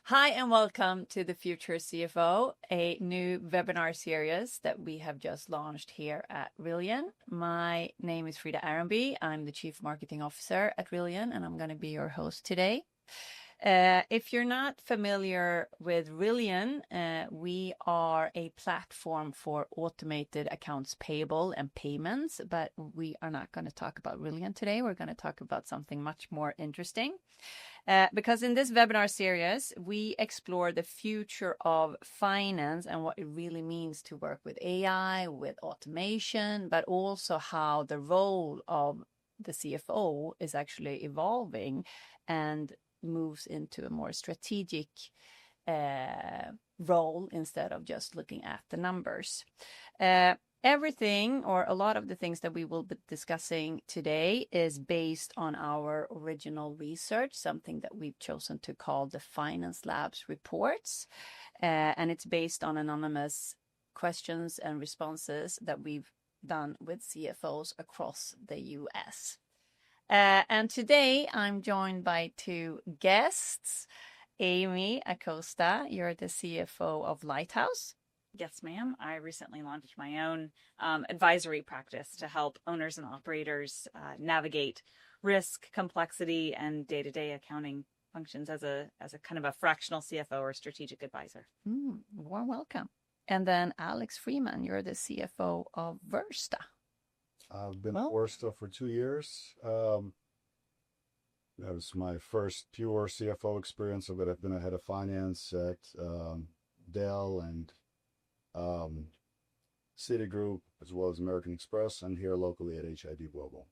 Hi, and welcome to the Future CFO, a new webinar series that we have just launched here at Rillion. My name is Frida Ahrenby. I'm the Chief Marketing Officer at Rillion, and I'm going to be your host today. If you're not familiar with Rillion, we are a platform for automated accounts payable and payments, but we are not going to talk about Rillion today. We're going to talk about something much more interesting. Because in this webinar series, we explore the future of finance and what it really means to work with AI, with automation, but also how the role of the CFO is actually evolving and moves into a more strategic role instead of just looking at the numbers. Everything or a lot of the things that we will be discussing today is based on our original research, something that we've chosen to call the Finance Labs reports. And it's based on anonymous questions and responses that we've done with CFOs across the US. And today I'm joined by two guests. Amy Acosta, you're the CFO of Lighthouse. Yes, ma'am. I recently launched my own advisory practice to help owners and operators navigate risk, complexity, and day-to-day accounting functions as a kind of a fractional CFO or strategic advisor. Warm welcome. And then Alex Freeman, you're the CFO of Wursta. I've been at Wursta for 2 years. That was my first pure CFO experience of it. I've been a head of finance at Dell and Citigroup, as well as American Express, and here locally at HID Global.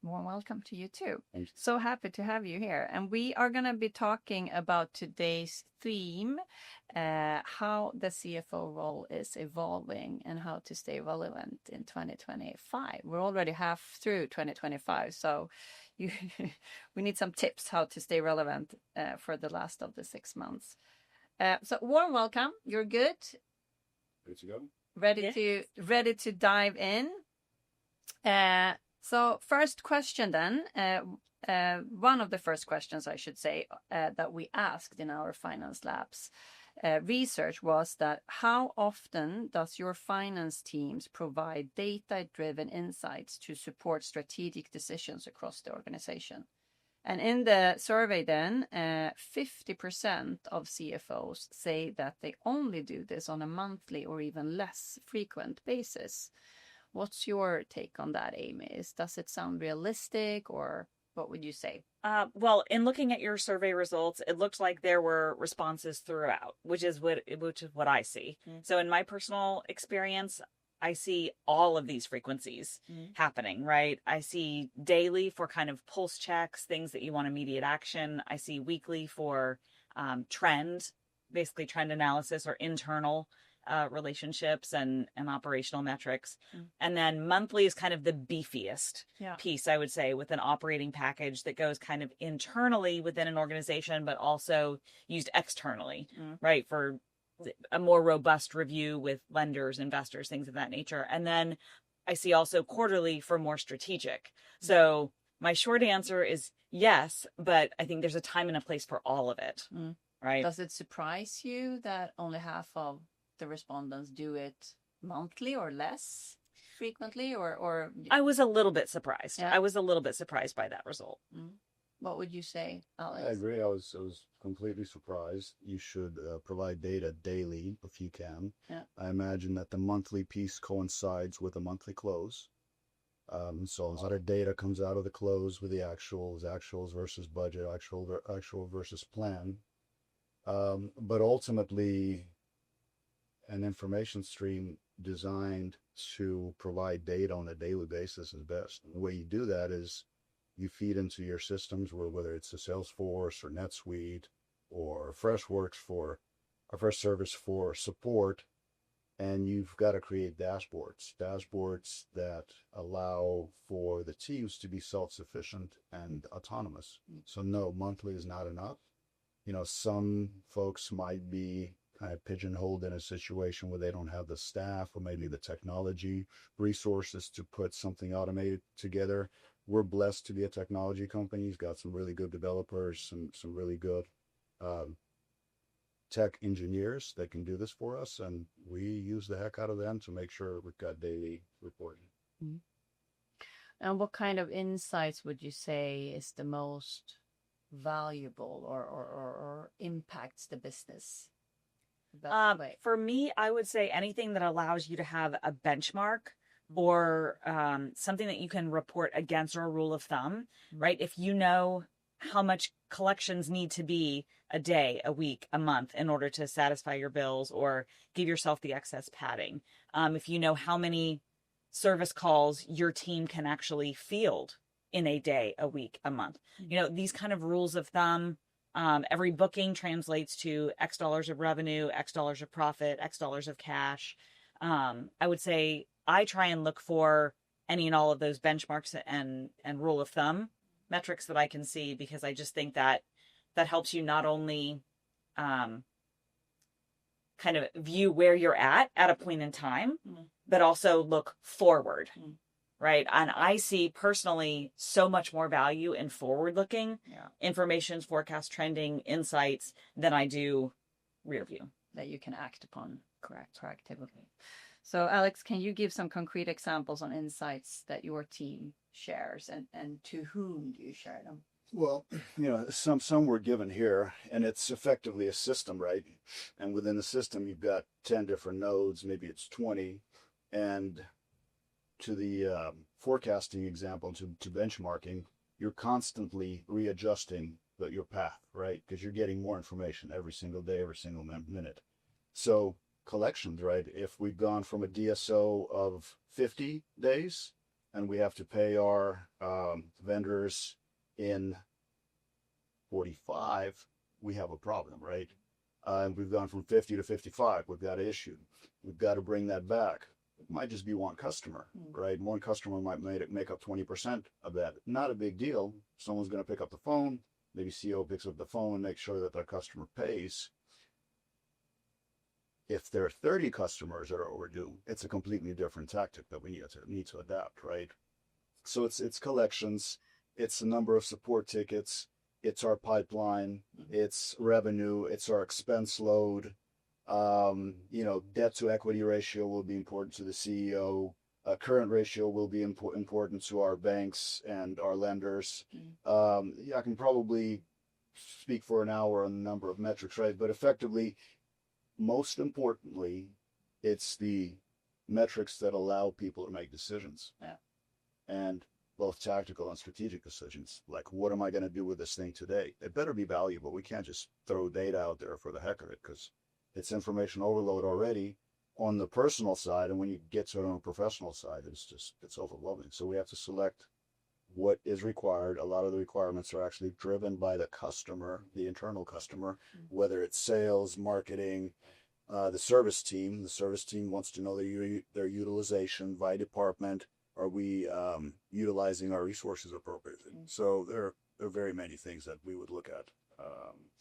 Warm welcome to you too. Thank you. So happy to have you here. And we are going to be talking about today's theme, how the CFO role is evolving and how to stay relevant in 2025. We're already half through 2025, so we need some tips how to stay relevant for the last of the 6 months. So warm welcome. You're good? Ready to go? Ready to dive in. So first question then, one of the first questions I should say that we asked in our Finance Labs research was that how often does your finance teams provide data-driven insights to support strategic decisions across the organization? And in the survey then, 50% of CFOs say that they only do this on a monthly or even less frequent basis. What's your take on that, Amy? Does it sound realistic, or what would you say? Well, in looking at your survey results, it looked like there were responses throughout, which is what I see. So in my personal experience, I see all of these frequencies happening, right? I see daily for kind of pulse checks, things that you want immediate action. I see weekly for trend analysis or internal relationships and operational metrics. And then monthly is kind of the beefiest piece, I would say, with an operating package that goes kind of internally within an organization, but also used externally, right? For a more robust review with lenders, investors, things of that nature. And then I see also quarterly for more strategic. So my short answer is yes, but I think there's a time and a place for all of it, right? Does it surprise you that only half of the respondents do it monthly or less frequently, or? I was a little bit surprised. Yeah. I was a little bit surprised by that result. What would you say, Alex? I agree. I was completely surprised. You should provide data daily if you can. Yeah. I imagine that the monthly piece coincides with a monthly close. So a lot of data comes out of the close with the actuals versus budget, actual versus plan. But ultimately, an information stream designed to provide data on a daily basis is best. And the way you do that is you feed into your systems, whether it's a Salesforce or NetSuite or Freshworks for our Freshservice for support, and you've got to create dashboards that allow for the teams to be self-sufficient and autonomous. So no, monthly is not enough. Some folks might be kind of pigeonholed in a situation where they don't have the staff or maybe the technology resources to put something automated together. We're blessed to be a technology company. He's got some really good developers, some really good tech engineers that can do this for us, and we use the heck out of them to make sure we've got daily reporting. Mm-hmm. And what kind of insights would you say is the most valuable or impacts the business? For me, I would say anything that allows you to have a benchmark or something that you can report against, or a rule of thumb, right? If you know how much collections need to be a day, a week, a month in order to satisfy your bills or give yourself the excess padding. If you know how many service calls your team can actually field in a day, a week, a month. You know, these kind of rules of thumb. Every booking translates to X dollars of revenue, X dollars of profit, X dollars of cash. I would say I try and look for any and all of those benchmarks and rule of thumb metrics that I can see, because I just think that helps you not only kind of view where you're at a point in time, but also look forward. Right. And I see personally so much more value in forward looking information, forecast, trending, insights than I do rear view. That you can act upon proactively. So Alex, can you give some concrete examples on insights that your team shares, and to whom do you share them? Well, you know, some were given here, and it's effectively a system, right? And within the system, you've got 10 different nodes, maybe it's 20, and to the forecasting example, to benchmarking, you're constantly readjusting your path, right? Because you're getting more information every single day, every single minute. So collections, right? If we've gone from a DSO of 50 days and we have to pay our vendors in 45, we have a problem, right? And we've gone from 50 to 55, we've got an issue. We've got to bring that back. It might just be one customer, right? One customer might make up 20% of that. Not a big deal. Someone's going to pick up the phone. Maybe CEO picks up the phone and makes sure that their customer pays. If there are 30 customers that are overdue, it's a completely different tactic that we need to adapt, right? So it's collections, it's the number of support tickets, it's our pipeline, it's revenue, it's our expense load. You know, debt to equity ratio will be important to the CEO. Current ratio will be important to our banks and our lenders. I can probably speak for an hour on the number of metrics, right? But effectively, most importantly, it's the metrics that allow people to make decisions. And both tactical and strategic decisions. Like, what am I going to do with this thing today? It better be valuable. We can't just throw data out there for the heck of it, because it's information overload already on the personal side. And when you get to it on the professional side, it's overwhelming. So we have to select what is required. A lot of the requirements are actually driven by the customer, the internal customer, whether it's sales, marketing, the service team. The service team wants to know their utilization by department. Are we utilizing our resources appropriately? So there are very many things that we would look at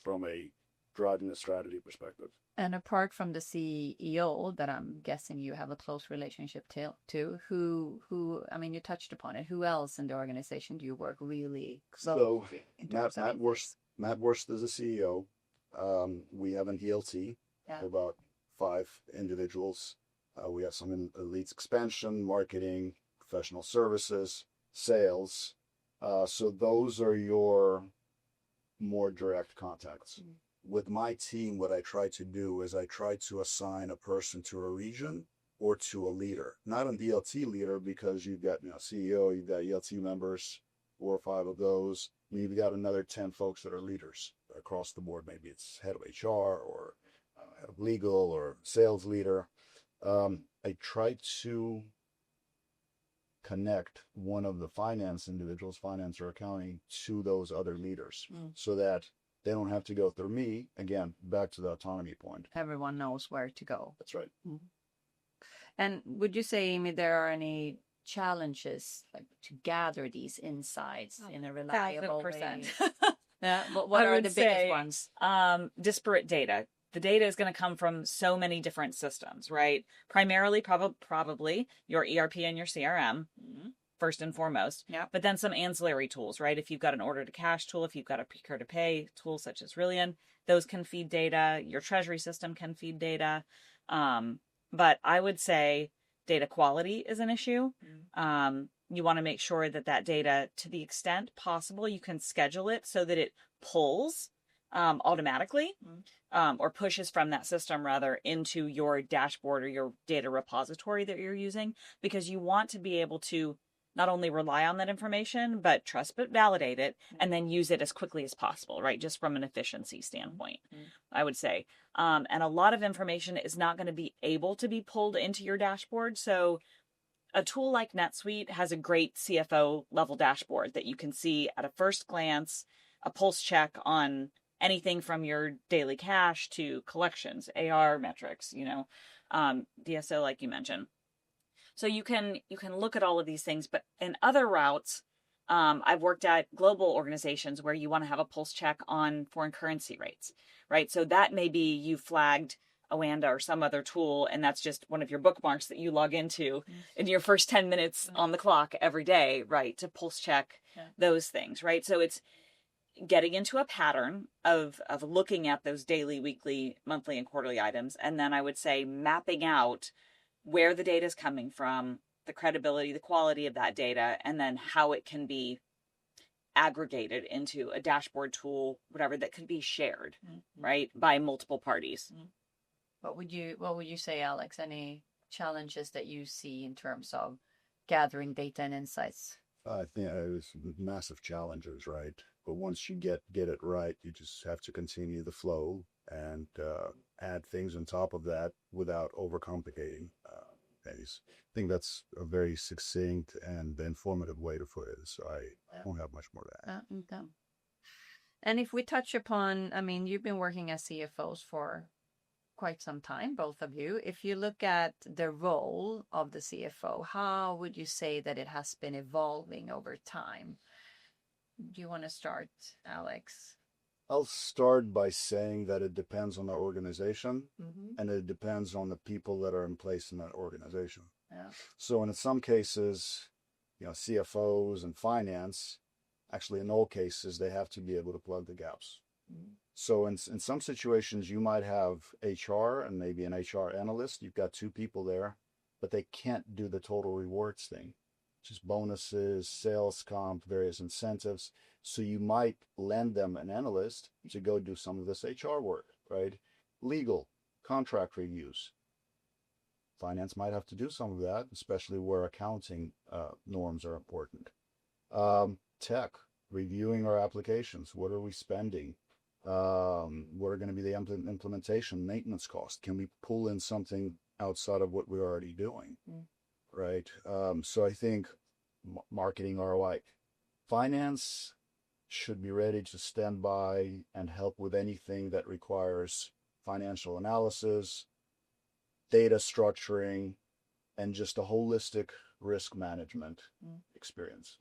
from a driving the strategy perspective. And apart from the CEO, that I'm guessing you have a close relationship to, who I mean, you touched upon it. Who else in the organization do you work really closely? So Matt Wursta is the CEO. We have an ELT, about 5 individuals. We have some in leads expansion, marketing, professional services, sales. So those are your more direct contacts. With my team, what I try to do is I try to assign a person to a region or to a leader, not an ELT leader, because you've got CEO, you've got ELT members, 4 or 5 of those. You've got another 10 folks that are leaders across the board. Maybe it's head of HR or head of legal or sales leader. I try to connect one of the finance individuals, finance or accounting, to those other leaders so that they don't have to go through me. Again, back to the autonomy point. Everyone knows where to go. That's right. And would you say, Amy, there are any challenges like to gather these insights in a reliable way? Yeah. What are the biggest ones? Disparate data. The data is going to come from so many different systems, right? Primarily, probably your ERP and your CRM, first and foremost. Yeah. But then some ancillary tools, right? If you've got an order to cash tool, if you've got a procure to pay tool such as Rillion, those can feed data. Your treasury system can feed data. But I would say data quality is an issue. You want to make sure that that data, to the extent possible, you can schedule it so that it pulls automatically or pushes from that system rather into your dashboard or your data repository that you're using, because you want to be able to not only rely on that information, but trust but validate it and then use it as quickly as possible, right? Just from an efficiency standpoint, I would say. And a lot of information is not going to be able to be pulled into your dashboard. So a tool like NetSuite has a great CFO level dashboard that you can see at a first glance, a pulse check on anything from your daily cash to collections, AR metrics, DSO, like you mentioned. So you can look at all of these things, but in other routes, I've worked at global organizations where you want to have a pulse check on foreign currency rates, right? So that may be you flagged Oanda or some other tool, and that's just one of your bookmarks that you log into in your first 10 minutes on the clock every day, right? To pulse check those things, right? So it's getting into a pattern of looking at those daily, weekly, monthly, and quarterly items. And then I would say mapping out where the data is coming from, the credibility, the quality of that data, and then how it can be aggregated into a dashboard tool, whatever, that can be shared, right, by multiple parties. What would you say, Alex? Any challenges that you see in terms of gathering data and insights? I think it's massive challenges, right? But once you get it right, you just have to continue the flow and add things on top of that without overcomplicating things. I think that's a very succinct and informative way to put it. So I won't have much more to add. Okay. And if we touch upon, I mean, you've been working as CFOs for quite some time, both of you. If you look at the role of the CFO, how would you say that it has been evolving over time? Do you want to start, Alex? I'll start by saying that it depends on the organization and it depends on the people that are in place in that organization. Yeah. So in some cases, CFOs and finance, actually in all cases, they have to be able to plug the gaps. So in some situations, you might have HR and maybe an HR analyst. You've got two people there, but they can't do the total rewards thing, just bonuses, sales comp, various incentives. So you might lend them an analyst to go do some of this HR work, right? Legal, contract reviews. Finance might have to do some of that, especially where accounting norms are important. Tech, reviewing our applications. What are we spending? What are going to be the implementation, maintenance cost? Can we pull in something outside of what we're already doing, right? So I think marketing ROI. Finance should be ready to stand by and help with anything that requires financial analysis, data structuring, and just a holistic risk management experience.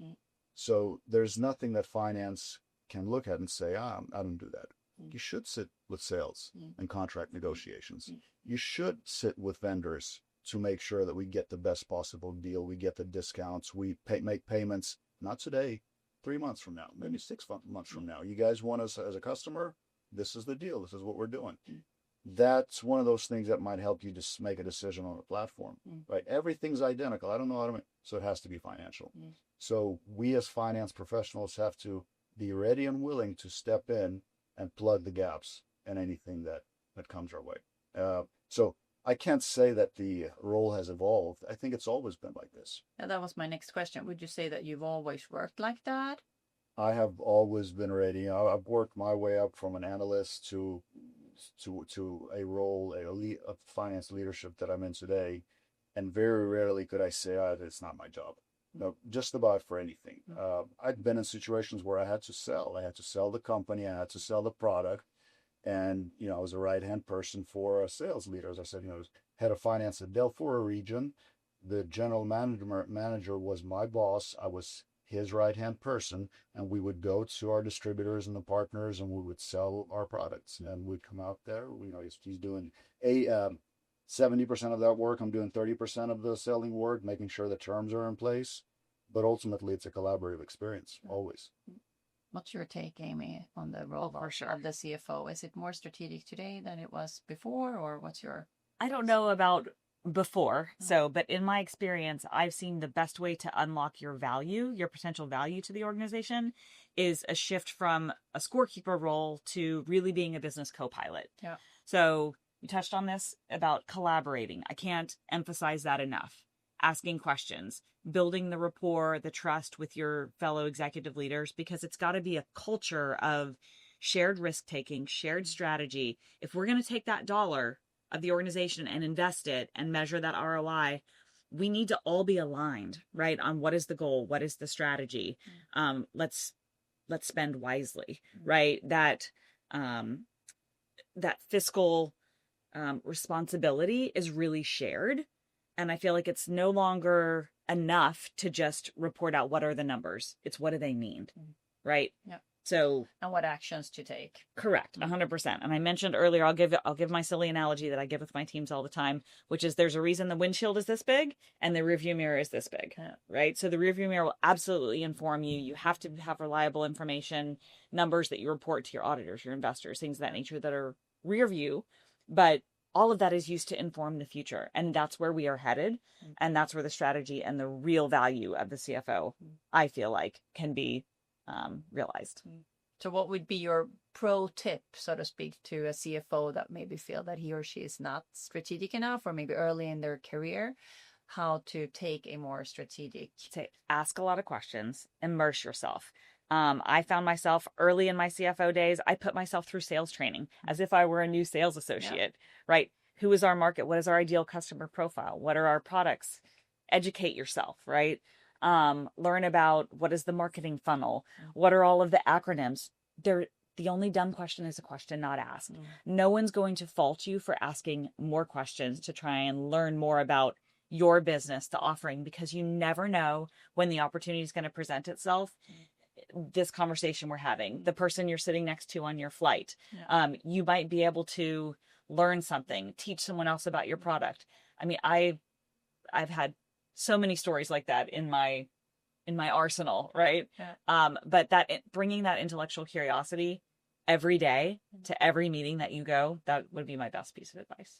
So there's nothing that finance can look at and say, I don't do that. You should sit with sales and contract negotiations. You should sit with vendors to make sure that we get the best possible deal. We get the discounts. We make payments, not today, 3 months from now, maybe 6 months from now. You guys want us as a customer? This is the deal. This is what we're doing. That's one of those things that might help you just make a decision on a platform, right? Everything's identical. I don't know how to make, so it has to be financial. So we as finance professionals have to be ready and willing to step in and plug the gaps in anything that comes our way. So I can't say that the role has evolved. I think it's always been like this. Yeah, that was my next question. Would you say that you've always worked like that? I have always been ready. I've worked my way up from an analyst to a role, a finance leadership that I'm in today. And very rarely could I say, it's not my job. No, just about for anything. I've been in situations where I had to sell. I had to sell the company. I had to sell the product. And, I was a right-hand person for a sales leader. As I said, I was head of finance at Dell for a region. The general manager was my boss. I was his right-hand person. And we would go to our distributors and the partners and we would sell our products. And we'd come out there. He's doing 70% of that work. I'm doing 30% of the selling work, making sure the terms are in place. But ultimately, it's a collaborative experience, always. What's your take, Amy, on the role for sure. of the CFO? Is it more strategic today than it was before, or what's your... I don't know about before, but in my experience, I've seen the best way to unlock your value, your potential value to the organization, is a shift from a scorekeeper role to really being a business co-pilot. Yeah. So you touched on this about collaborating. I can't emphasize that enough. Asking questions, building the rapport, the trust with your fellow executive leaders, because it's got to be a culture of shared risk taking, shared strategy. If we're going to take that dollar of the organization and invest it and measure that ROI, we need to all be aligned, right, on what is the goal, what is the strategy. Let's spend wisely, right? That fiscal responsibility is really shared. And I feel like it's no longer enough to just report out what are the numbers. It's what do they mean, right? Yeah. So, and what actions to take. Correct, 100%. And I mentioned earlier, I'll give my silly analogy that I give with my teams all the time, which is there's a reason the windshield is this big and the rearview mirror is this big, right? So the rearview mirror will absolutely inform you. You have to have reliable information, numbers that you report to your auditors, your investors, things of that nature that are rear view, but all of that is used to inform the future. And that's where we are headed. And that's where the strategy and the real value of the CFO, I feel like, can be realized. So what would be your pro tip, so to speak, to a CFO that maybe feel that he or she is not strategic enough, or maybe early in their career, how to take a more strategic... Ask a lot of questions, immerse yourself. I found myself early in my CFO days, I put myself through sales training as if I were a new sales associate, right? Who is our market? What is our ideal customer profile? What are our products? Educate yourself, right? Learn about what is the marketing funnel? What are all of the acronyms? The only dumb question is a question not asked. No one's going to fault you for asking more questions to try and learn more about your business, the offering, because you never know when the opportunity is going to present itself. This conversation we're having, the person you're sitting next to on your flight, you might be able to learn something, teach someone else about your product. I mean, I've had so many stories like that in my arsenal, right? But bringing that intellectual curiosity every day to every meeting that you go, that would be my best piece of advice.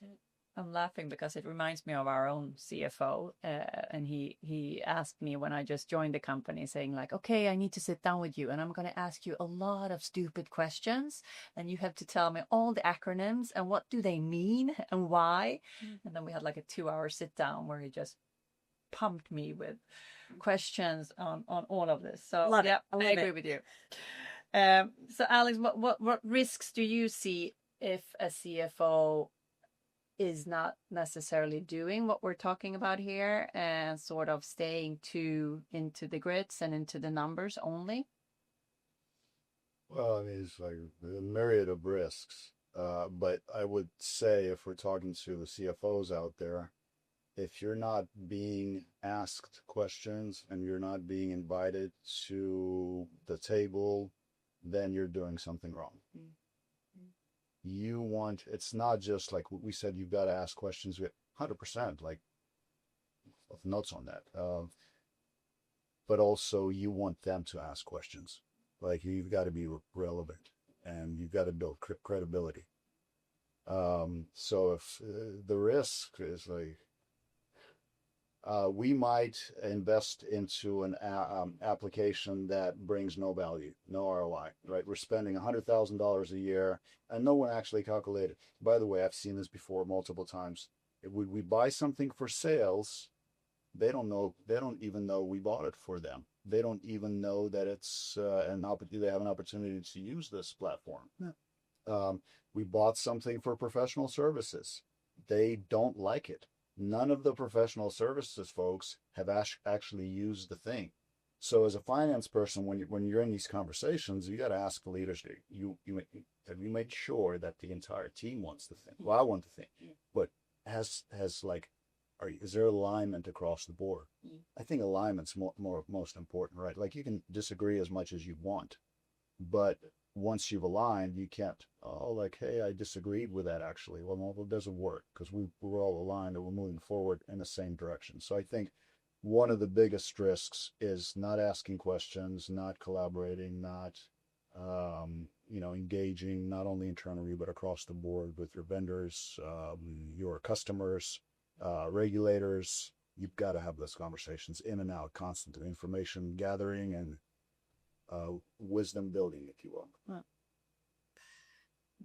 I'm laughing because it reminds me of our own CFO, and he asked me when I just joined the company, saying like, okay, I need to sit down with you and I'm going to ask you a lot of stupid questions and you have to tell me all the acronyms and what do they mean and why. And then we had like a 2-hour sit down where he just pumped me with questions on all of this. So Love yeah, it. I agree with you. So Alex, what risks do you see if a CFO is not necessarily doing what we're talking about here and sort of staying into the grits and into the numbers only? Well, I mean, it's like a myriad of risks. But I would say if we're talking to the CFOs out there, if you're not being asked questions and you're not being invited to the table, then you're doing something wrong. It's not just like we said, you've got to ask questions with 100%, like of notes on that. But also you want them to ask questions. Like you've got to be relevant and you've got to build credibility. So if the risk is like, we might invest into an application that brings no value, no ROI, right? We're spending $100,000 a year and no one actually calculated. By the way, I've seen this before multiple times. If we buy something for sales, they don't even know we bought it for them. They don't even know that it's they have an opportunity to use this platform. We bought something for professional services. They don't like it. None of the professional services folks have actually used the thing. So as a finance person, when you're in these conversations, you got to ask the leaders, have you made sure that the entire team wants the thing? Well, I want the thing, but is there alignment across the board? I think alignment's most important, right? Like you can disagree as much as you want, but once you've aligned, you can't, hey, I disagreed with that actually. Well, it doesn't work because we're all aligned and we're moving forward in the same direction. So I think one of the biggest risks is not asking questions, not collaborating, not engaging not only internally but across the board with your vendors, your customers, regulators. You've got to have those conversations in and out, constant information gathering and wisdom building, if you will. Well,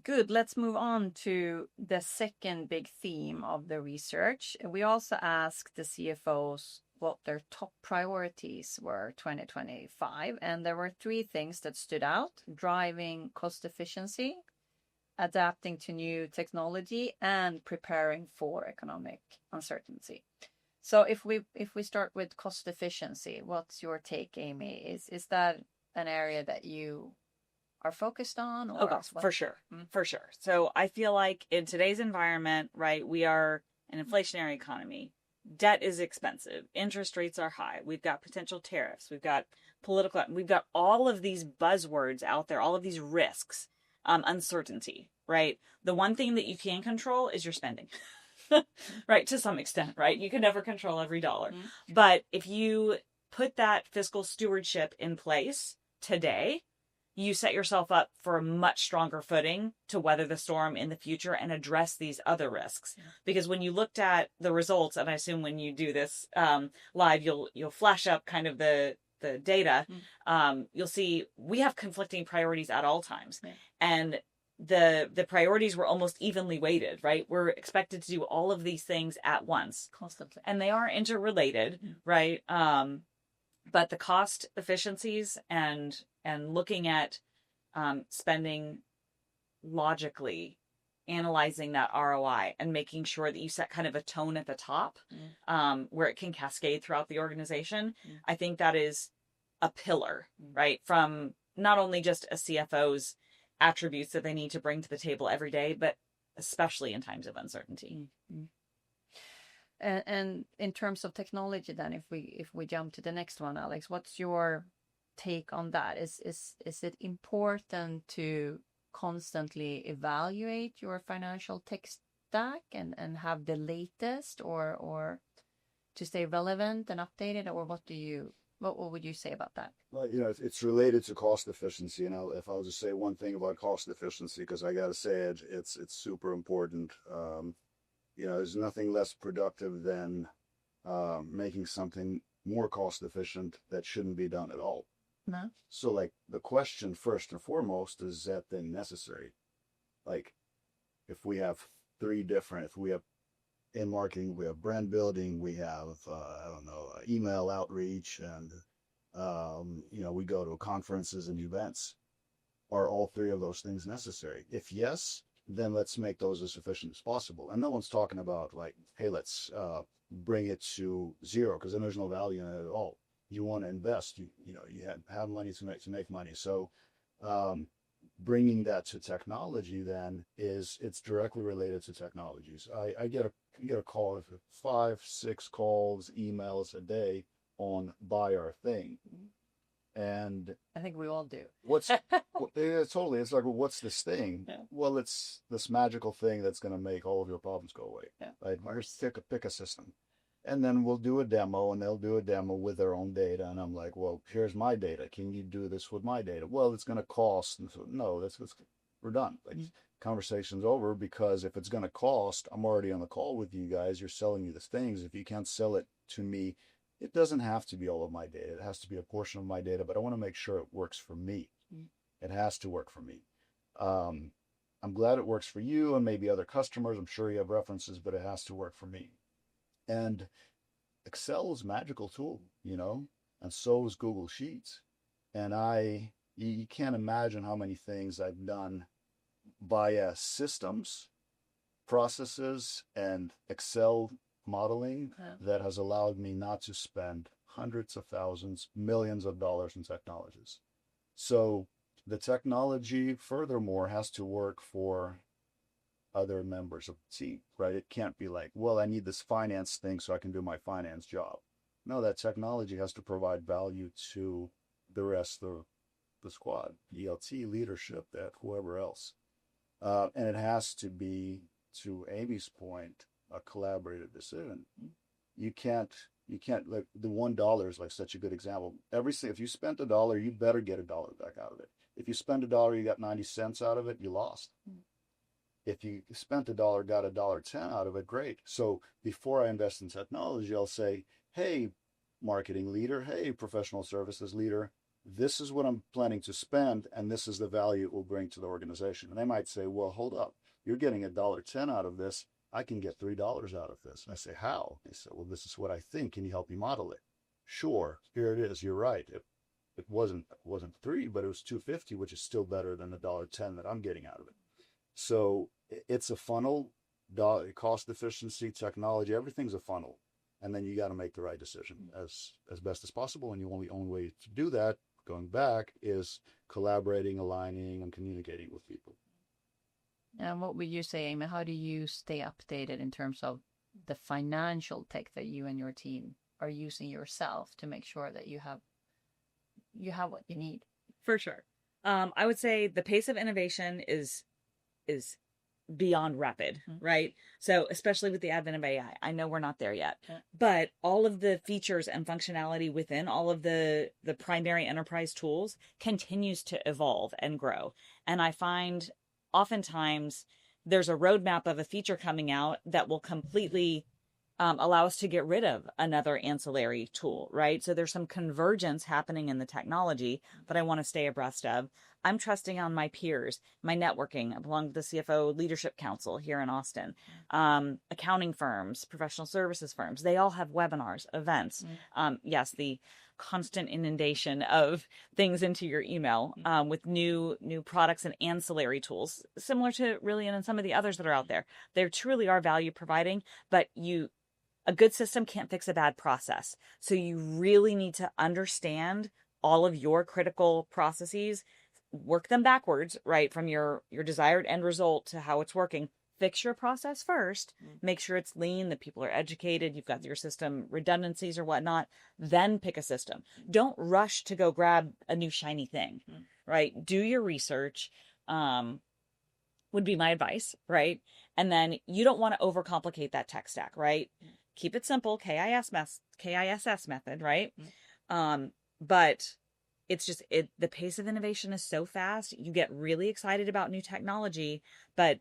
good. Let's move on to the second big theme of the research. We also asked the CFOs what their top priorities were 2025, and there were three things that stood out: driving cost efficiency, adapting to new technology, and preparing for economic uncertainty. So if we start with cost efficiency, what's your take, Amy? Is that an area that you are focused on? Or for sure. For sure. So I feel like in today's environment, right, we are an inflationary economy. Debt is expensive. Interest rates are high. We've got potential tariffs. We've got we've got all of these buzzwords out there, all of these risks, uncertainty, right? The one thing that you can control is your spending, right? To some extent, right? You can never control every dollar. But if you put that fiscal stewardship in place today, you set yourself up for a much stronger footing to weather the storm in the future and address these other risks. Yeah. Because when you looked at the results, and I assume when you do this live, you'll flash up kind of the data. You'll see we have conflicting priorities at all times. Yeah. And the priorities were almost evenly weighted, right? We're expected to do all of these things at once. Constantly. And they are interrelated, right? But the cost efficiencies and looking at spending logically, analyzing that ROI and making sure that you set kind of a tone at the top where it can cascade throughout the organization. I think that is a pillar, right? From not only just a CFO's attributes that they need to bring to the table every day, but especially in times of uncertainty. And in terms of technology, then, if we jump to the next one, Alex, what's your take on that? Is it important to constantly evaluate your financial tech stack and have the latest, or to stay relevant and updated, or what would you say about that? Well, it's related to cost efficiency. If I was to say one thing about cost efficiency, because I got to say it's super important. There's nothing less productive than making something more cost efficient that shouldn't be done at all. No. So, like, the question first and foremost, is that then necessary? Like, if we have in marketing, we have brand building, we have, email outreach, and, we go to conferences and events. Are all three of those things necessary? If yes, then let's make those as efficient as possible. And no one's talking about like, hey, let's bring it to zero, because then there's no value in it at all. You want to invest, you have money to make money. So bringing that to technology then it's directly related to technologies. I get a call, 5-6 calls, emails a day on buy our thing. And I think we all do. Totally. It's like, well, what's this thing? Yeah. Well, it's this magical thing that's going to make all of your problems go away. Yeah. Right? Pick a system. And then we'll do a demo, and they'll do a demo with their own data. And I'm like, well, here's my data. Can you do this with my data? Well, it's going to cost. And so, no, we're done. Like, conversation's over, because if it's going to cost, I'm already on the call with you guys. You're selling me these things. If you can't sell it to me, it doesn't have to be all of my data. It has to be a portion of my data, but I want to make sure it works for me. It has to work for me. I'm glad it works for you and maybe other customers. I'm sure you have references, but it has to work for me. And Excel is a magical tool, and so is Google Sheets. And you can't imagine how many things I've done via systems, processes, and Excel modeling that has allowed me not to spend hundreds of thousands, millions of dollars in technologies. So the technology, furthermore, has to work for other members of the team, right? It can't be like, well, I need this finance thing so I can do my finance job. No, that technology has to provide value to the rest of the squad, ELT, leadership, that whoever else. And it has to be, to Amy's point, a collaborative decision. You can't like the $1 is like such a good example. If you spent $1, you better get $1 back out of it. If you spend $1, you got 90 cents out of it, you lost. If you spent $1, got $1.10 out of it, great. So before I invest in technology, I'll say, hey, marketing leader, hey, professional services leader, this is what I'm planning to spend, and this is the value it will bring to the organization. And they might say, well, hold up, you're getting $1.10 out of this. I can get $3 out of this. And I say, how? They say, well, this is what I think. Can you help me model it? Sure, here it is. You're right. It wasn't 3, but it was 250, which is still better than the $1.10 that I'm getting out of it. So it's a funnel, cost efficiency, technology, everything's a funnel. And then you got to make the right decision as best as possible. And the only way to do that, going back, is collaborating, aligning, and communicating with people. And what would you say, Amy? How do you stay updated in terms of the financial tech that you and your team are using yourself to make sure that you have what you need? For sure. I would say the pace of innovation is beyond rapid, right? So especially with the advent of AI, I know we're not there yet, but all of the features and functionality within all of the primary enterprise tools continues to evolve and grow. And I find oftentimes there's a roadmap of a feature coming out that will completely allow us to get rid of another ancillary tool, right? So there's some convergence happening in the technology that I want to stay abreast of. I'm trusting on my peers, my networking. I belong to the CFO Leadership Council here in Austin. Accounting firms, professional services firms, they all have webinars, events. Yes, the constant inundation of things into your email with new products and ancillary tools, similar to Rillion and some of the others that are out there. They truly are value providing, but a good system can't fix a bad process. So you really need to understand all of your critical processes, work them backwards, right? From your desired end result to how it's working. Fix your process first, make sure it's lean, that people are educated, you've got your system redundancies or whatnot, then pick a system. Don't rush to go grab a new shiny thing, right? Do your research, would be my advice, right? And then you don't want to overcomplicate that tech stack, right? Keep it simple, KISS method, right? But it's just, the pace of innovation is so fast. You get really excited about new technology, but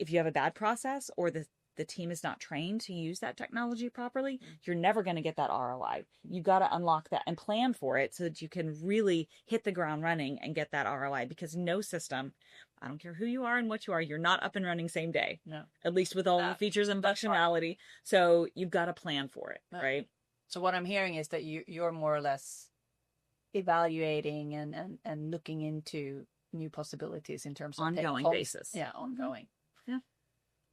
if you have a bad process or the team is not trained to use that technology properly, you're never going to get that ROI. You got to unlock that and plan for it so that you can really hit the ground running and get that ROI, because no system, I don't care who you are and what you are, you're not up and running same day. No. At least with all the features and functionality. So you've got to plan for it, right? So what I'm hearing is that you're more or less evaluating and looking into new possibilities in terms of ongoing basis. Yeah, ongoing. Yeah.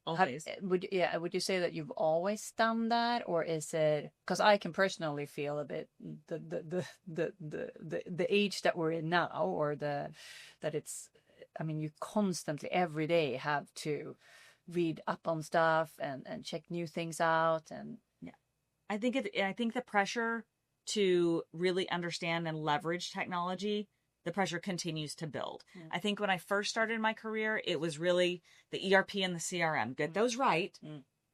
Always. Would you say that you've always done that, or is it because I can personally feel a bit the age that we're in now, or that it's, I mean, you constantly every day have to read up on stuff and check new things out, and I think the pressure to really understand and leverage technology, the pressure continues to build. I think when I first started my career, it was really the ERP and the CRM. Get those right,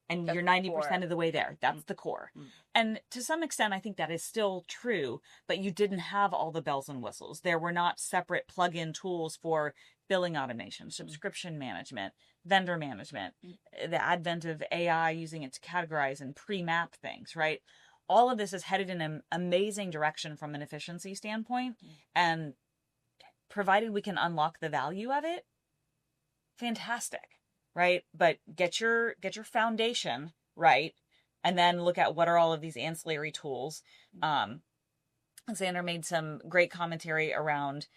and you're 90% of the way there. That's the core. And to some extent, I think that is still true, but you didn't have all the bells and whistles. There were not separate plug-in tools for billing automation, subscription management, vendor management, the advent of AI using it to categorize and pre-map things, right? All of this is headed in an amazing direction from an efficiency standpoint. And provided we can unlock the value of it, fantastic, right? But get your foundation right, and then look at what are all of these ancillary tools. Xander made some great commentary around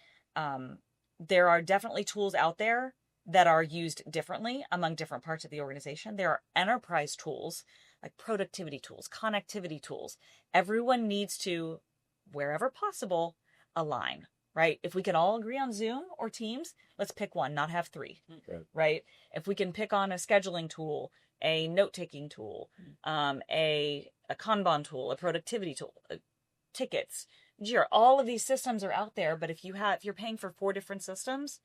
there are definitely tools out there that are used differently among different parts of the organization. There are enterprise tools like productivity tools, connectivity tools. Everyone needs to, wherever possible, align. Right? If we can all agree on Zoom or Teams, let's pick one, not have three, right? If we can pick on a scheduling tool, a note-taking tool, a Kanban tool, a productivity tool, tickets, Jira, all of these systems are out there. But if you're paying for 4 different systems,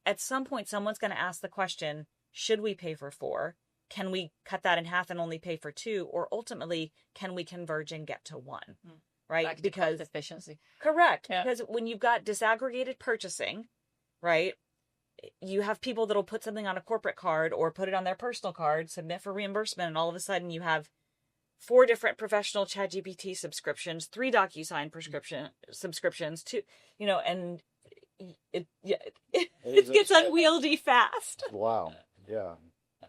at some point, someone's going to ask the question, should we pay for 4? Can we cut that in half and only pay for 2? Or ultimately, can we converge and get to 1? right? Back to Because cost efficiency. correct. Yeah. Because when you've got disaggregated purchasing, right? You have people that'll put something on a corporate card or put it on their personal card, submit for reimbursement, and all of a sudden you have 4 different professional ChatGPT subscriptions, 3 DocuSign subscriptions, 2, and it gets unwieldy fast. Wow. Yeah.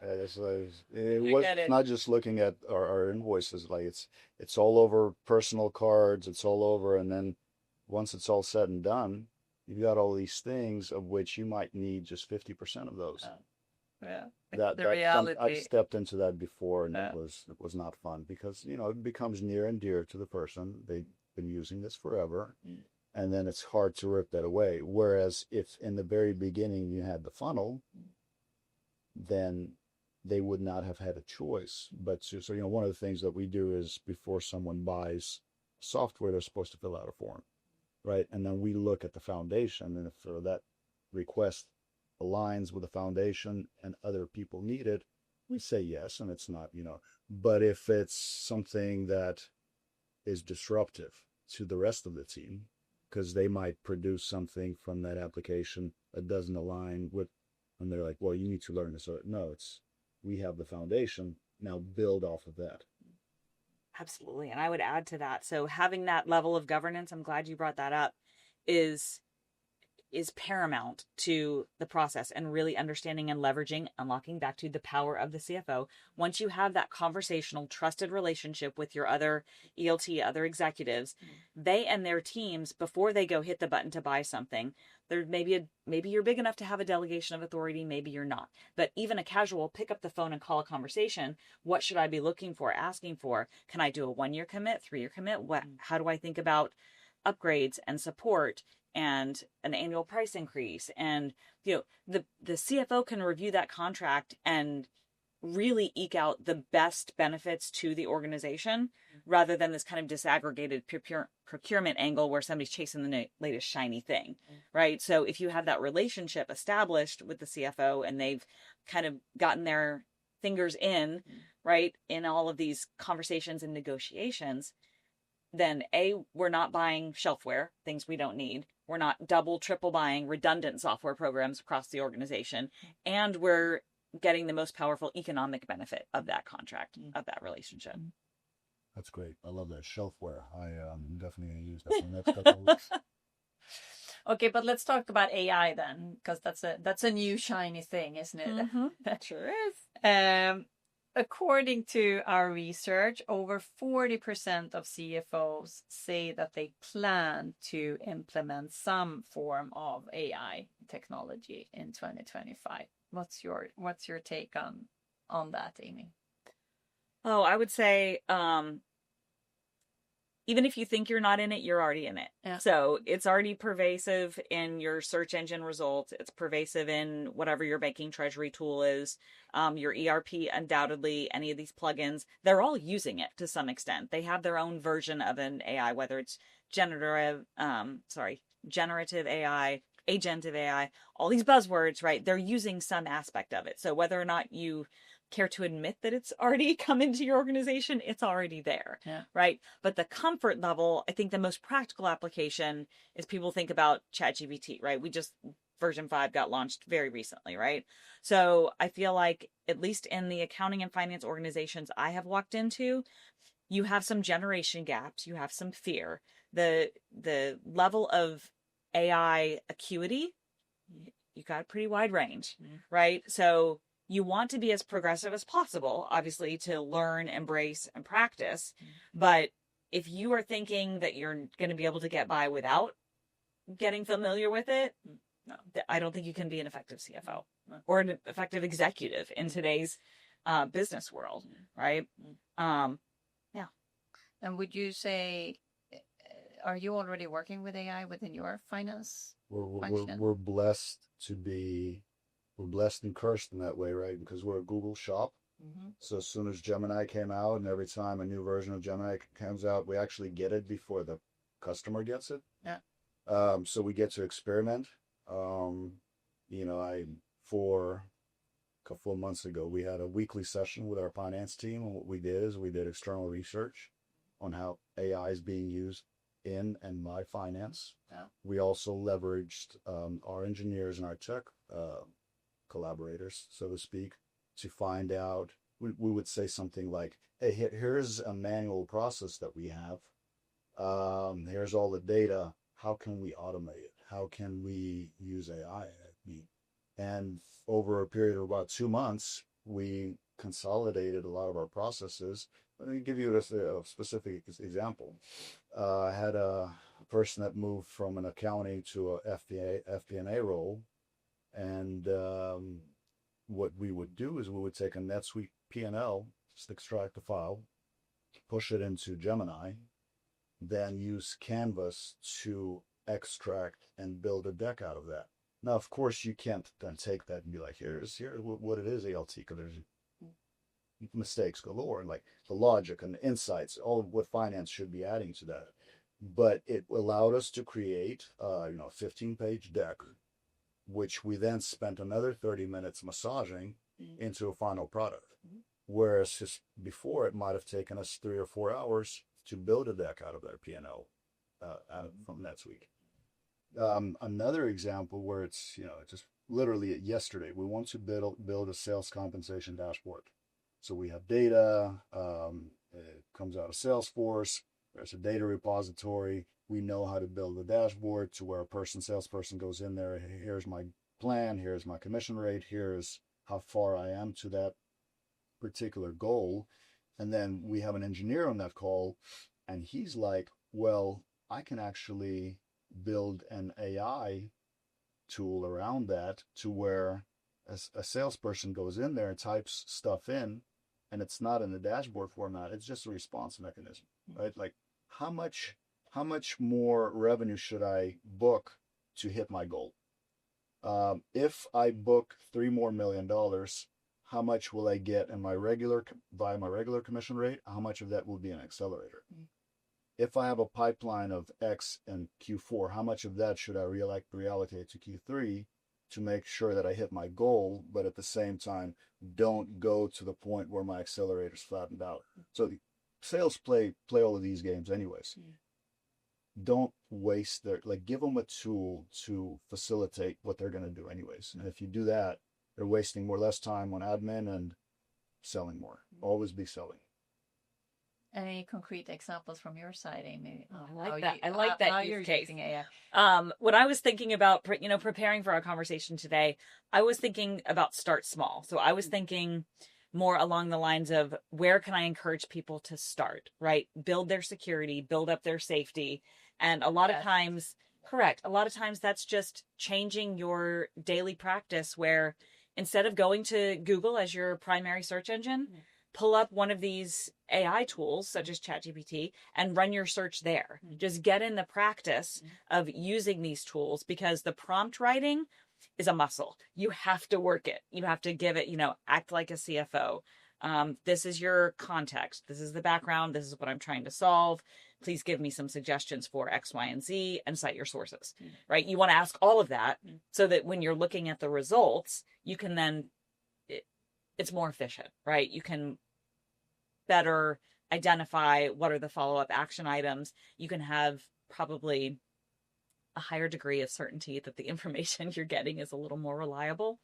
It I was get it. not just looking at our invoices, like it's all over personal cards, it's all over, and then once it's all said and done, you've got all these things of which you might need just 50% of those. Yeah. That The reality. I've stepped into that before, and Yeah. it was not fun because it becomes near and dear to the person. They've been using this forever, and then it's hard to rip that away. Whereas if in the very beginning you had the funnel, then they would not have had a choice. But so one of the things that we do is before someone buys software, they're supposed to fill out a form, right? And then we look at the foundation, and if that request aligns with the foundation and other people need it, we say yes, and it's not, but if it's something that is disruptive to the rest of the team, because they might produce something from that application that doesn't align with, and they're like, well, you need to learn this. So no, we have the foundation, now build off of that. Absolutely. And I would add to that. So having that level of governance, I'm glad you brought that up, is paramount to the process and really understanding and leveraging, unlocking back to the power of the CFO. Once you have that conversational, trusted relationship with your other ELT, other executives, they and their teams, before they go hit the button to buy something, there maybe you're big enough to have a delegation of authority, maybe you're not. But even a casual pick up the phone and call a conversation. What should I be looking for, asking for? Can I do a 1-year commit, 3-year commit? How do I think about upgrades and support and an annual price increase? And the CFO can review that contract and really eke out the best benefits to the organization, rather than this kind of disaggregated procurement angle where somebody's chasing the latest shiny thing, right? So if you have that relationship established with the CFO and they've kind of gotten their fingers in, right, in all of these conversations and negotiations, then we're not buying shelfware, things we don't need. We're not double, triple buying redundant software programs across the organization. And we're getting the most powerful economic benefit of that contract, of that relationship. That's great. I love that shelfware. I'm definitely going to use that for the next couple of weeks. Okay, but let's talk about AI then, because that's a new shiny thing, isn't it? That sure is. According to our research, over 40% of CFOs say that they plan to implement some form of AI technology in 2025. What's your take on that, Amy? Oh, I would say, even if you think you're not in it, you're already in it. Yeah. So it's already pervasive in your search engine results. It's pervasive in whatever your banking treasury tool is. Your ERP, undoubtedly, any of these plugins, they're all using it to some extent. They have their own version of an AI, whether it's generative AI, agentive AI, all these buzzwords, right? They're using some aspect of it. So whether or not you care to admit that it's already come into your organization, it's already there, right? But the comfort level, I think the most practical application is people think about ChatGPT, right? Version 5 got launched very recently, right? So I feel like, at least in the accounting and finance organizations I have walked into, you have some generation gaps, you have some fear. The level of AI acuity, you got a pretty wide range, right? So you want to be as progressive as possible, obviously, to learn, embrace, and practice. But if you are thinking that you're going to be able to get by without getting familiar with it, no, I don't think you can be an effective CFO or an effective executive in today's business world, right? Yeah. And would you say, are you already working with AI within your finance function? We're blessed to be. We're blessed and cursed in that way, right? Because we're a Google shop. So as soon as Gemini came out, and every time a new version of Gemini comes out, we actually get it before the customer gets it. Yeah. So we get to experiment. For a couple of months ago, we had a weekly session with our finance team. And what we did is we did external research on how AI is being used in and my finance. Yeah. We also leveraged our engineers and our tech collaborators, so to speak, to find out. We would say something like, hey, here's a manual process that we have. Here's all the data. How can we automate it? How can we use AI? And over a period of about 2 months, we consolidated a lot of our processes. Let me give you a specific example. I had a person that moved from an accounting to a FP&A role, and what we would do is we would take a NetSuite P&L, just extract the file, push it into Gemini, then use Canvas to extract and build a deck out of that. Now, of course, you can't then take that and be like, here's what it is, ALT, because there's mistakes galore, and like the logic and the insights, all of what finance should be adding to that. But it allowed us to create, a 15-page deck, which we then spent another 30 minutes massaging into a final product. Whereas just before, it might have taken us 3 or 4 hours to build a deck out of their P&L from NetSuite. Another example where it's, just literally yesterday, we want to build a sales compensation dashboard. So we have data, it comes out of Salesforce, there's a data repository. We know how to build a dashboard to where salesperson goes in there. Here's my plan, here's my commission rate, here's how far I am to that particular goal. And then we have an engineer on that call, and he's like, well, I can actually build an AI tool around that to where a salesperson goes in there and types stuff in, and it's not in the dashboard format. It's just a response mechanism, right? Like how much more revenue should I book to hit my goal? If I book $3 more million, how much will I get in my regular commission rate? How much of that will be an accelerator? If I have a pipeline of X in Q4, how much of that should I reallocate to Q3 to make sure that I hit my goal, but at the same time, don't go to the point where my accelerator's flattened out? So the sales play all of these games anyways. Don't waste give them a tool to facilitate what they're going to do anyways. And if you do that, they're wasting less time on admin and selling more. Always be selling. Any concrete examples from your side, Amy? I like that how use you're case. using AI. When I was thinking about, preparing for our conversation today, I was thinking about start small. So I was thinking more along the lines of where can I encourage people to start, right? Build their security, build up their safety. And a lot of times, correct. A lot of times that's just changing your daily practice where instead of going to Google as your primary search engine, pull up one of these AI tools such as ChatGPT and run your search there. Just get in the practice of using these tools, because the prompt writing is a muscle. You have to work it. You have to give it, act like a CFO. This is your context. This is the background. This is what I'm trying to solve. Please give me some suggestions for X, Y, and Z, and cite your sources, right? You want to ask all of that so that when you're looking at the results, you can then, it's more efficient, right? You can better identify what are the follow-up action items. You can have probably a higher degree of certainty that the information you're getting is a little more reliable.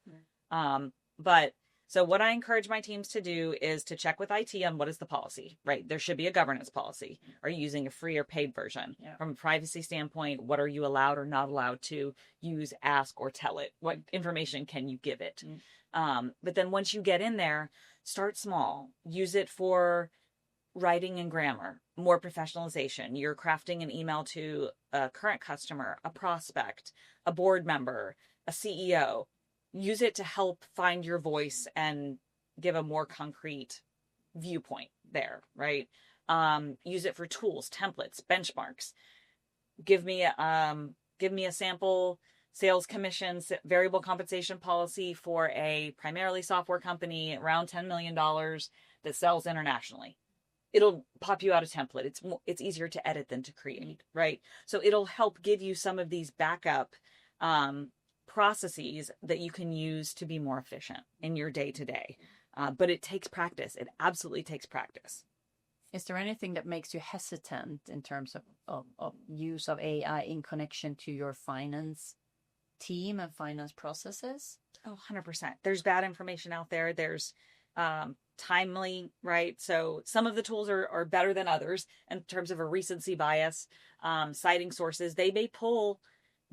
So what I encourage my teams to do is to check with IT on what is the policy, right? There should be a governance policy. Are you using a free or paid version? From a privacy standpoint, what are you allowed or not allowed to use, ask, or tell it? What information can you give it? But then once you get in there, start small. Use it for writing and grammar, more professionalization. You're crafting an email to a current customer, a prospect, a board member, a CEO. Use it to help find your voice and give a more concrete viewpoint there, right? Use it for tools, templates, benchmarks. Give me a sample sales commissions, variable compensation policy for a primarily software company around $10 million that sells internationally. It'll pop you out a template. It's easier to edit than to create, right? So it'll help give you some of these backup processes that you can use to be more efficient in your day-to-day. But it takes practice. It absolutely takes practice. Is there anything that makes you hesitant in terms of use of AI in connection to your finance team and finance processes? Oh, 100%. There's bad information out there. There's timely, right? So some of the tools are better than others in terms of a recency bias, citing sources. They may pull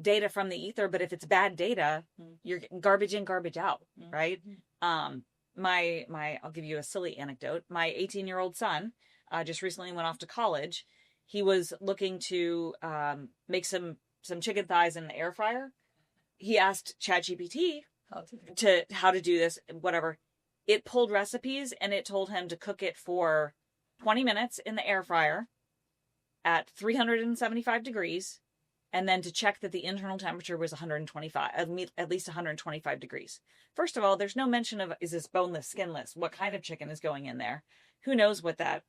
data from the ether, but if it's bad data, you're getting garbage in, garbage out, right? I'll give you a silly anecdote. My 18-year-old son just recently went off to college. He was looking to make some chicken thighs in the air fryer. He asked ChatGPT how to do this, whatever. It pulled recipes and it told him to cook it for 20 minutes in the air fryer at 375 degrees, and then to check that the internal temperature was 125, at least 125 degrees. First of all, there's no mention of, is this boneless, skinless? What kind of chicken is going in there? Who knows what that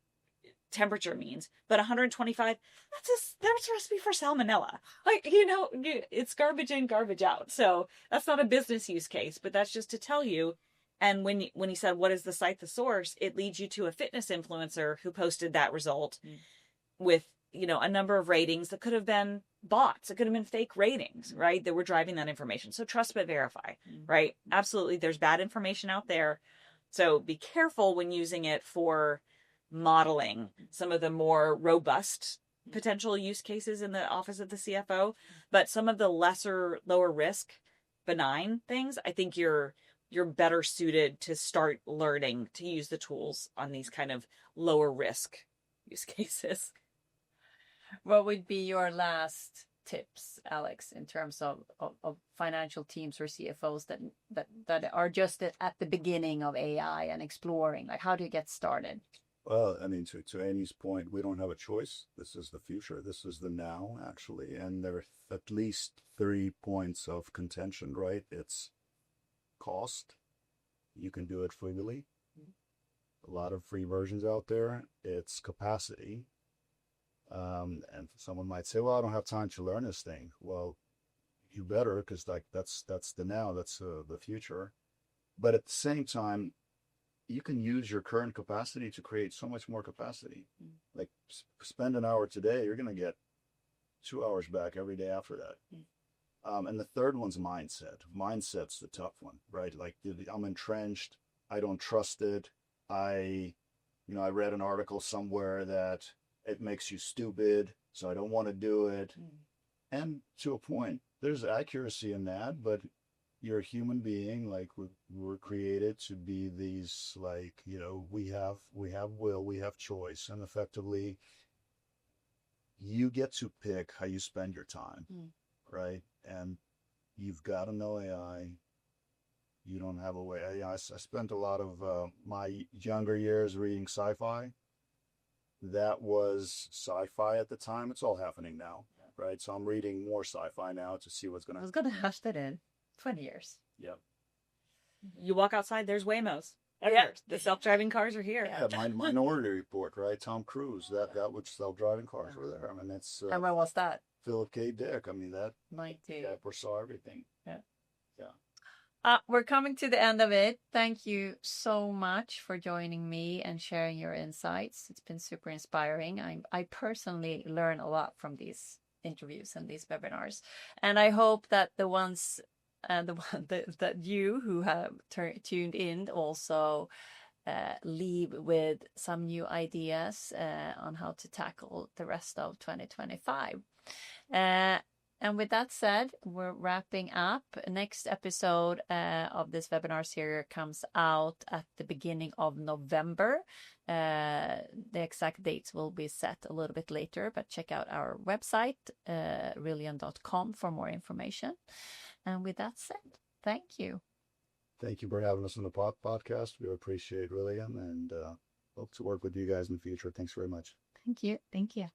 temperature means? But 125, that's a recipe for salmonella. Like, it's garbage in, garbage out. So that's not a business use case, but that's just to tell you. And when he said, what is the site, the source, it leads you to a fitness influencer who posted that result with, a number of ratings that could have been bots. It could have been fake ratings, right? That were driving that information. So trust but verify, right? Absolutely. There's bad information out there. So be careful when using it for modeling some of the more robust potential use cases in the office of the CFO. But some of the lower risk, benign things, I think you're better suited to start learning to use the tools on these kind of lower risk use cases. What would be your last tips, Alex, in terms of financial teams or CFOs that are just at the beginning of AI and exploring? Like, how do you get started? Well, I mean, to Annie's point, we don't have a choice. This is the future. This is the now, actually. And there are at least 3 points of contention, right? It's cost. You can do it freely. A lot of free versions out there. It's capacity. And someone might say, well, I don't have time to learn this thing. Well, you better, because that's the now, that's the future. But at the same time, you can use your current capacity to create so much more capacity. Like spend an hour today, you're going to get 2 hours back every day after that. And the third one's mindset. Mindset's the tough one, right? Like I'm entrenched. I don't trust it. I read an article somewhere that it makes you stupid, so I don't want to do it. And to a point, there's accuracy in that, but you're a human being. Like we're created to be these, like, we have will, we have choice, and effectively you get to pick how you spend your time, right? And you've got to know AI. You don't have a way. I spent a lot of my younger years reading sci-fi. That was sci-fi at the time. It's all happening now, right? So I'm reading more sci-fi now to see what's going to. I was going to hash that in 20 years. Yep. You walk outside, there's Waymos. Yeah. The self-driving cars are here. Yeah, Minority Report, right? Tom Cruise, that which self-driving cars were there. I mean, it's. And when was that? Philip K. Dick. I mean, that 90. Yeah, foresaw everything. Yeah. Yeah. We're coming to the end of it. Thank you so much for joining me and sharing your insights. It's been super inspiring. I personally learn a lot from these interviews and these webinars, and I hope that the ones that you who have tuned in also leave with some new ideas on how to tackle the rest of 2025. And with that said, we're wrapping up. Next episode of this webinar series comes out at the beginning of November. The exact dates will be set a little bit later, but check out our website, Rillion.com, for more information. And with that said, thank you. Thank you for having us on the podcast. We appreciate Rillion and hope to work with you guys in the future. Thanks very much. Thank you. Thank you.